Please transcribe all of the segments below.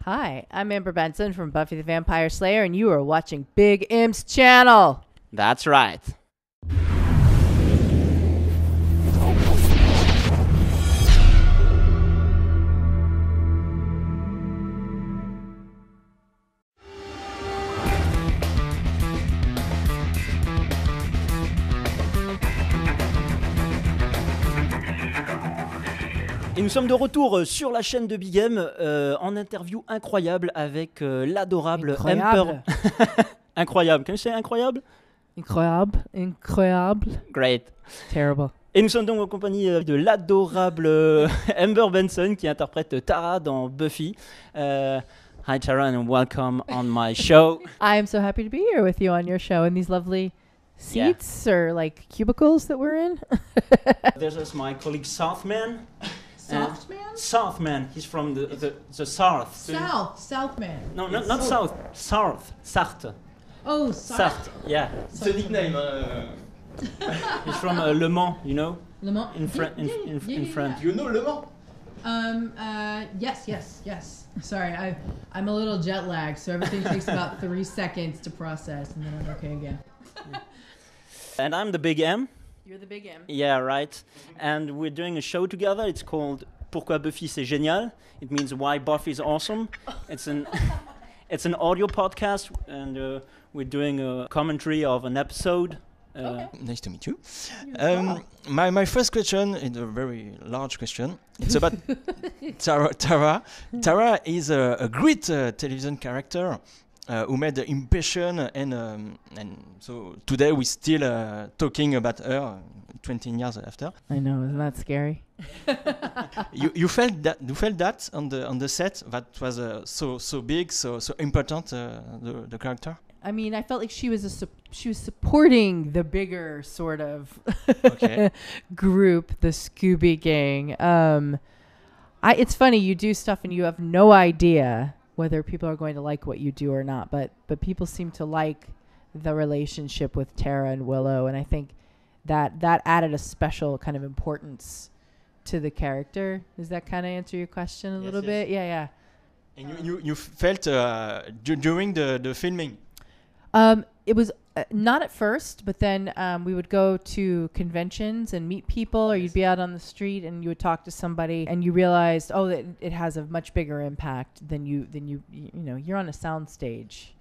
Hi, I'm Amber Benson from Buffy the Vampire Slayer, and you are watching Big M's channel. That's right. Et nous sommes de retour sur la chaîne de Big M en interview incroyable avec l'adorable Amber. Incroyable. Can you say incroyable? Incroyable. Incroyable. Great. Terrible. Et nous sommes donc en compagnie de l'adorable Amber Benson qui interprète Tara dans Buffy. Hi Tara and welcome on my show. I am so happy to be here with you on your show in these lovely seats or like cubicles that we're in. There's my colleague Southman. Southman? Southman. He's from the south. Southman. No, not south. South. Sarthe. Oh, Sarthe. Yeah. It's a nickname. He's from Le Mans, you know? Le Mans. In France. You know Le Mans? Yes. Sorry, I'm a little jet lagged, so everything takes about 3 seconds to process, and then I'm okay again. And I'm the Big M. You're the Big M. Yeah, right. And we're doing a show together. It's called Pourquoi Buffy C'est Génial. It means why Buffy is awesome. It's an audio podcast, and we're doing a commentary of an episode. Okay. Nice to meet you. My first question is a very large question. It's about Tara. Tara is a great television character who made the impression, and so today we're still talking about her 20 years after. I know, isn't that scary? You felt that on the set that was so big, so important, the character. I mean, I felt like she was supporting the bigger sort of group, the Scooby Gang. It's funny, you do stuff and you have no idea whether people are going to like what you do or not, but people seem to like the relationship with Tara and Willow, and I think that added a special kind of importance to the character. Does that kind of answer your question a little bit? Yeah. And you felt during the filming? It was not at first, but then we would go to conventions and meet people, or you'd be out on the street and you would talk to somebody, and you realized, that it has a much bigger impact than you know. You're on a sound stage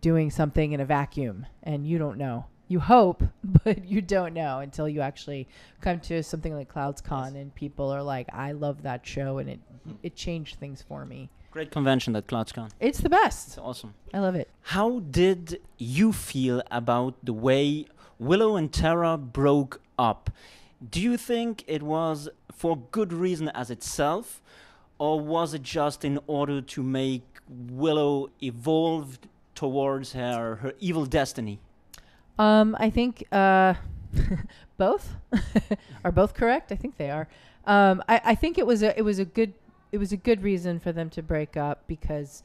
doing something in a vacuum, and you don't know. You hope, but you don't know until you actually come to something like CloudsCon, and people are like, "I love that show," and it changed things for me. Great convention at CloudsCon. It's the best. It's awesome. I love it. How did you feel about the way Willow and Tara broke up? Do you think it was for good reason as itself, or was it just in order to make Willow evolve towards her evil destiny? I think both are both correct. I think they are. I think it was a good reason for them to break up because,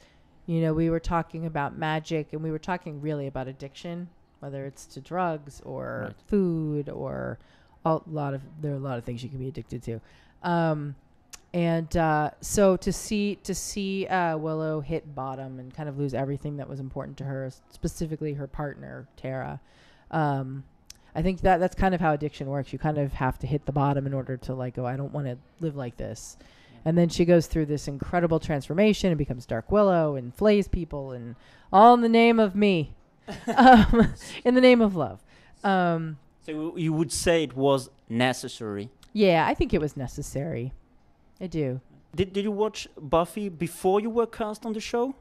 we were talking about magic, and we were talking really about addiction, whether it's to drugs or food or there are a lot of things you can be addicted to. So to see Willow hit bottom and kind of lose everything that was important to her, specifically her partner, Tara, I think that's kind of how addiction works. You kind of have to hit the bottom in order to go, I don't want to live like this. And then she goes through this incredible transformation and becomes Dark Willow and flays people, and all in the name of me, in the name of love. So you would say it was necessary? Yeah, I think it was necessary. I do. Did you watch Buffy before you were cast on the show?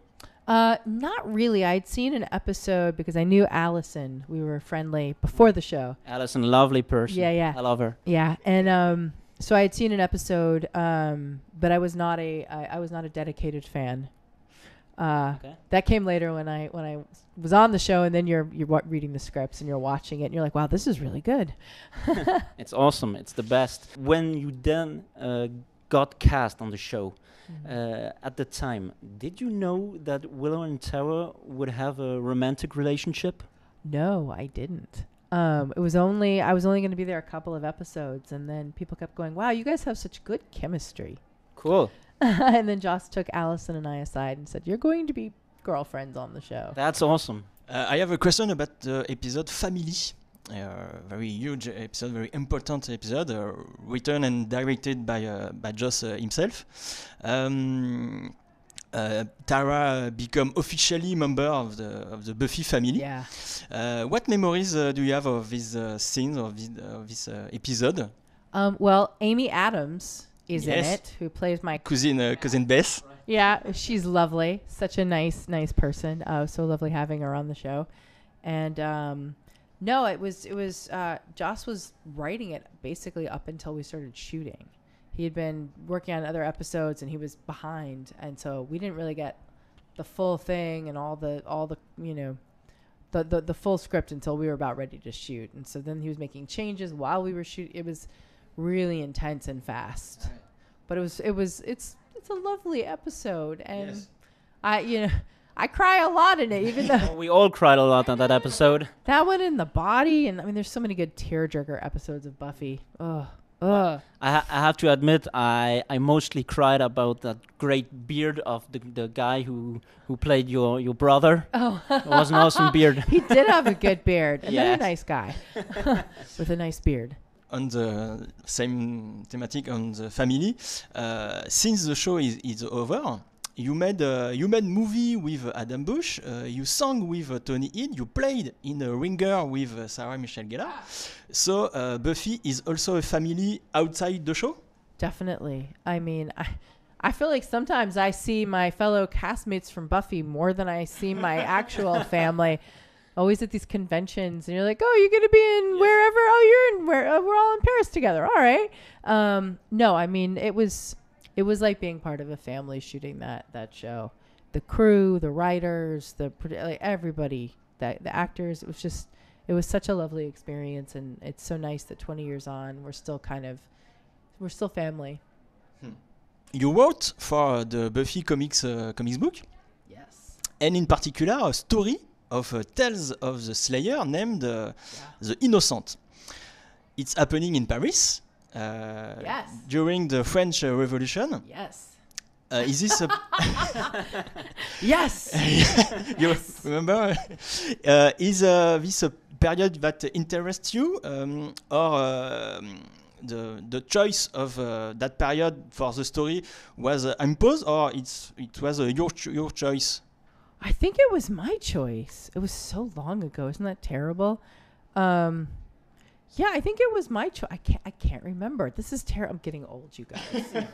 Not really. I'd seen an episode because I knew Allison. We were friendly before the show. Allison, lovely person. Yeah. I love her. Yeah, and so I had seen an episode, but I was not a dedicated fan. That came later when I was on the show, and then you're reading the scripts and you're watching it, and you're like, wow, this is really good. It's awesome. It's the best. When you then got cast on the show, at the time, did you know that Willow and Tara would have a romantic relationship? No, I didn't. I was only going to be there a couple of episodes, and then people kept going, wow, you guys have such good chemistry. Cool. And then Joss took Allison and I aside and said, "You're going to be girlfriends on the show." That's awesome. I have a question about the episode Family. Very huge episode, very important episode, written and directed by Joss himself. Tara become officially member of the Buffy family. Yeah. What memories do you have of this scene, of this episode? Well, Amy Adams is in Yes. it, who plays my Cousin Beth. Yeah, she's lovely. Such a nice person. So lovely having her on the show. And no, it was Joss was writing it basically up until we started shooting. He had been working on other episodes and he was behind, and so we didn't really get the full thing and all the the full script until we were about ready to shoot. And so then he was making changes while we were shooting. It was really intense and fast. Right. But it's a lovely episode, and Yes. I cry a lot in it, even though We all cried a lot on that episode. that one in the body, and I mean, there's so many good tearjerker episodes of Buffy. Ugh. I have to admit, I mostly cried about that great beard of the guy who played your brother. Oh, It was an awesome beard. he did have a good beard. Another Yes. nice guy with a nice beard. On the same thematic on the family, since the show is over, you made movie with Adam Bush, you sang with Tony Hidd, you played in a ringer with Sarah Michelle Gellar. So Buffy is also a family outside the show? Definitely. I mean, I feel like sometimes I see my fellow castmates from Buffy more than I see my actual family. Always at these conventions, and you're like, "Oh, you're gonna be in wherever? Oh, you're in where? We're all in Paris together. All right." No, I mean, it was like being part of a family shooting that show. The crew, the writers, like everybody, the actors. It was such a lovely experience, and it's so nice that 20 years on, we're still family. You wrote for the Buffy comics book, Yes. and in particular a story of Tales of the Slayer named The Innocent. It's happening in Paris Yes. during the French Revolution. Yes. Is this a Yes. you remember? Is this a period that interests you, or the choice of that period for the story was imposed, or it was your choice? I think it was my choice. It was so long ago. Isn't that terrible? Yeah, I think it was my choice. I can't remember. This is terrible. I'm getting old, you guys.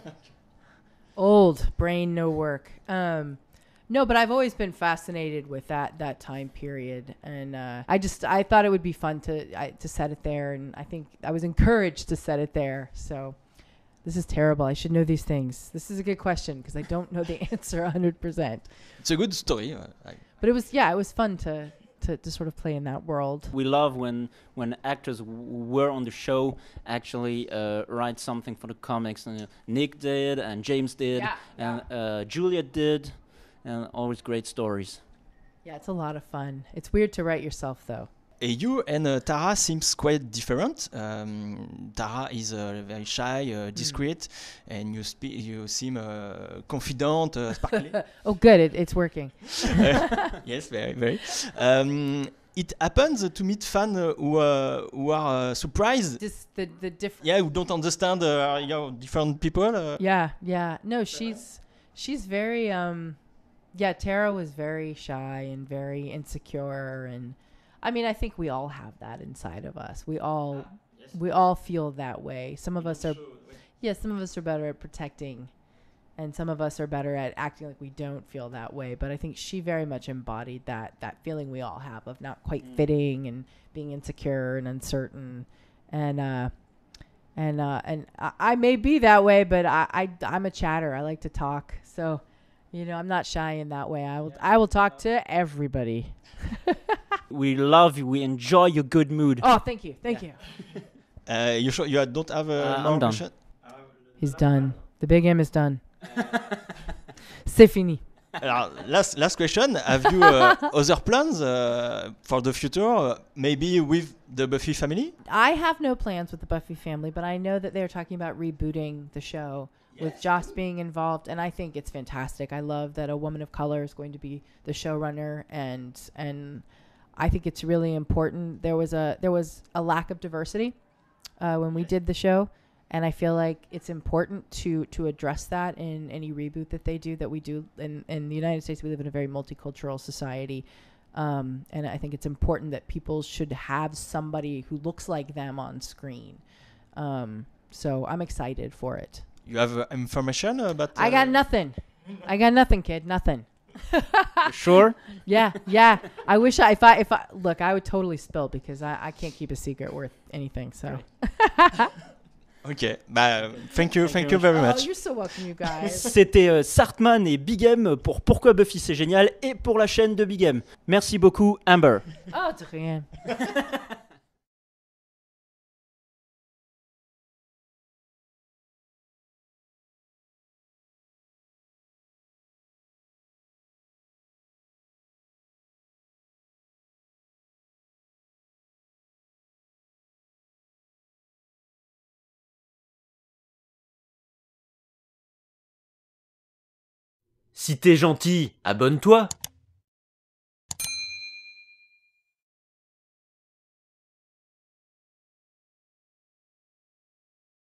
Old brain, no work. No, but I've always been fascinated with that time period, and I thought it would be fun to set it there, and I think I was encouraged to set it there. So this is terrible. I should know these things. This is a good question because I don't know the answer 100%. It's a good story. But it was fun to sort of play in that world. We love when actors were on the show actually write something for the comics. And Nick did, and James did, and Juliet did, and always great stories. Yeah, it's a lot of fun. It's weird to write yourself, though. You and Tara seems quite different. Tara is very shy, discreet, and you seem confident, sparkly. Oh, good. It's working. Yes, very, very. It happens to meet fans who are surprised. Just the different. Yeah, who don't understand different people. Yeah. No, she's very. Tara was very shy and very insecure, and I mean, I think we all have that inside of us. We all feel that way. Some of us are better at protecting, and some of us are better at acting like we don't feel that way. But I think she very much embodied that feeling we all have of not quite fitting and being insecure and uncertain. And I may be that way, but I'm a chatter. I like to talk. So, I'm not shy in that way. I will talk to everybody. We love you. We enjoy your good mood. Oh, thank you. You sure you don't have I'm more done. question? He's done. The big M is done. C'est fini. Last question. Have you other plans for the future? Maybe with the Buffy family? I have no plans with the Buffy family, but I know that they're talking about rebooting the show with Joss being involved, and I think it's fantastic. I love that a woman of color is going to be the showrunner, and I think it's really important. There was a lack of diversity when we did the show, and I feel like it's important to address that in any reboot that they do, that we do. In the United States, we live in a very multicultural society, and I think it's important that people should have somebody who looks like them on screen. So I'm excited for it. You have information about... I got nothing. I got nothing, kid. Nothing. Sure? Yeah. I wish if I look, I would totally spill because I can't keep a secret worth anything. So. Okay. Thank you very much. Oh, you're so welcome, you guys. C'était Sartman et Big M pour Pourquoi Buffy c'est génial et pour la chaîne de Big M. Merci beaucoup, Amber. Oh, de rien. Si t'es gentil, abonne-toi.